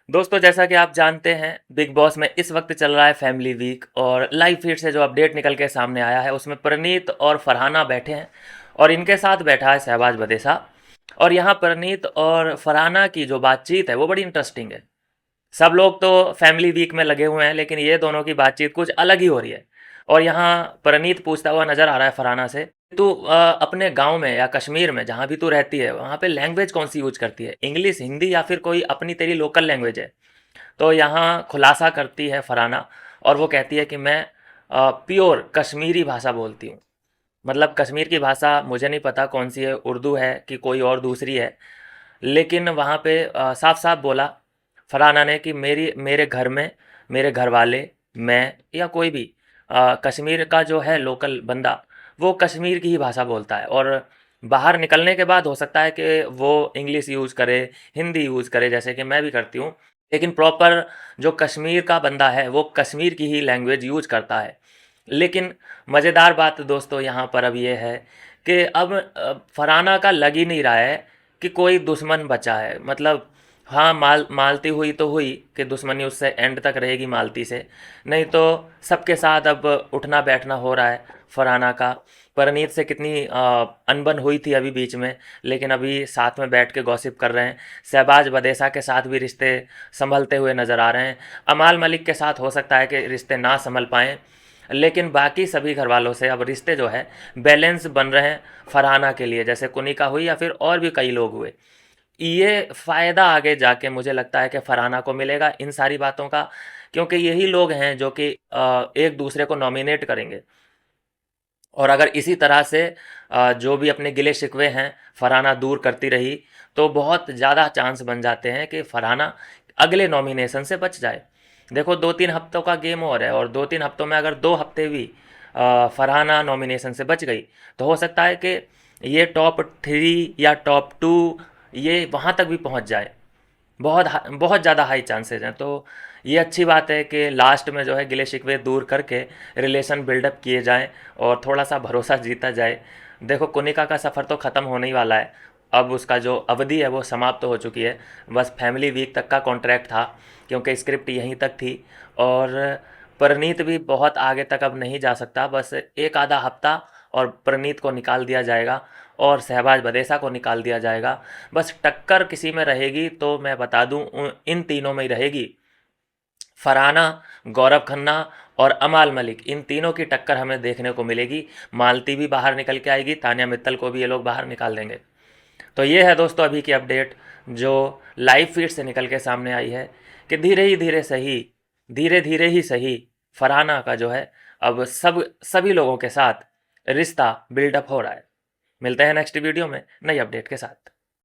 दोस्तों जैसा कि आप जानते हैं बिग बॉस में इस वक्त चल रहा है फैमिली वीक और लाइव फीड से जो अपडेट निकल के सामने आया है उसमें प्रनीत और फरहाना बैठे हैं और इनके साथ बैठा है शहबाज बदेसा। और यहाँ प्रनीत और फरहाना की जो बातचीत है वो बड़ी इंटरेस्टिंग है। सब लोग तो फैमिली वीक में लगे हुए हैं लेकिन ये दोनों की बातचीत कुछ अलग ही हो रही है। और यहाँ प्रनीत पूछता हुआ नजर आ रहा है फरहाना से, तू अपने गांव में या कश्मीर में जहाँ भी तू रहती है वहाँ पे लैंग्वेज कौन सी यूज करती है, इंग्लिश, हिंदी या फिर कोई अपनी तेरी लोकल लैंग्वेज है। तो यहाँ खुलासा करती है फरहाना और वो कहती है कि मैं प्योर कश्मीरी भाषा बोलती हूँ। मतलब कश्मीर की भाषा मुझे नहीं पता कौन सी है, उर्दू है कि कोई और दूसरी है। लेकिन वहाँ पे साफ साफ बोला फरहाना ने कि मेरी मेरे घर में मेरे घर वाले, मैं या कोई भी कश्मीर का जो है लोकल बंदा वो कश्मीर की ही भाषा बोलता है। और बाहर निकलने के बाद हो सकता है कि वो इंग्लिश यूज़ करे, हिंदी यूज़ करे जैसे कि मैं भी करती हूँ। लेकिन प्रॉपर जो कश्मीर का बंदा है वो कश्मीर की ही लैंग्वेज यूज करता है। लेकिन मज़ेदार बात दोस्तों यहाँ पर अब ये है कि अब फरहाना का लग ही नहीं रहा है कि कोई दुश्मन बचा है। मतलब हाँ, मालती हुई तो हुई कि दुश्मनी उससे एंड तक रहेगी मालती से, नहीं तो सबके साथ अब उठना बैठना हो रहा है फरहाना का। परनीत से कितनी अनबन हुई थी अभी बीच में, लेकिन अभी साथ में बैठ के गॉसिप कर रहे हैं। शहबाज बदेसा के साथ भी रिश्ते संभलते हुए नज़र आ रहे हैं। अमाल मलिक के साथ हो सकता है कि रिश्ते ना संभल पाएँ, लेकिन बाकी सभी घर वालों से अब रिश्ते जो है बैलेंस बन रहे हैं फरहाना के लिए, जैसे कुनिका हुई या फिर और भी कई लोग हुए। ये फ़ायदा आगे जाके मुझे लगता है कि फरहाना को मिलेगा इन सारी बातों का, क्योंकि यही लोग हैं जो कि एक दूसरे को नॉमिनेट करेंगे। और अगर इसी तरह से जो भी अपने गिले शिकवे हैं फरहाना दूर करती रही तो बहुत ज़्यादा चांस बन जाते हैं कि फरहाना अगले नॉमिनेशन से बच जाए। देखो 2-3 हफ्तों का गेम और है, और 2-3 हफ्तों में अगर 2 हफ्ते भी फरहाना नॉमिनेशन से बच गई तो हो सकता है कि ये टॉप 3 या टॉप 2 ये वहाँ तक भी पहुँच जाए। बहुत ज़्यादा हाई चांसेस हैं। तो ये अच्छी बात है कि लास्ट में जो है गिले शिकवे दूर करके रिलेशन बिल्डअप किए जाएं और थोड़ा सा भरोसा जीता जाए। देखो कुनिका का सफ़र तो ख़त्म होने ही वाला है, अब उसका जो अवधि है वो समाप्त तो हो चुकी है। बस फैमिली वीक तक का कॉन्ट्रैक्ट था क्योंकि स्क्रिप्ट यहीं तक थी। और प्रनीत भी बहुत आगे तक अब नहीं जा सकता, बस एक आधा हफ्ता और प्रनीत को निकाल दिया जाएगा और शहबाज बदेसा को निकाल दिया जाएगा। बस टक्कर किसी में रहेगी तो मैं बता दूं इन तीनों में ही रहेगी। फरहाना, गौरव खन्ना और अमाल मलिक, इन तीनों की टक्कर हमें देखने को मिलेगी। मालती भी बाहर निकल के आएगी, तान्या मित्तल को भी ये लोग बाहर निकाल देंगे। तो ये है दोस्तों अभी की अपडेट जो लाइव फीड से निकल के सामने आई है कि धीरे ही धीरे सही, धीरे धीरे ही सही, फरहाना का जो है अब सभी लोगों के साथ रिश्ता बिल्डअप हो रहा है। मिलते हैं नेक्स्ट वीडियो में नई अपडेट के साथ।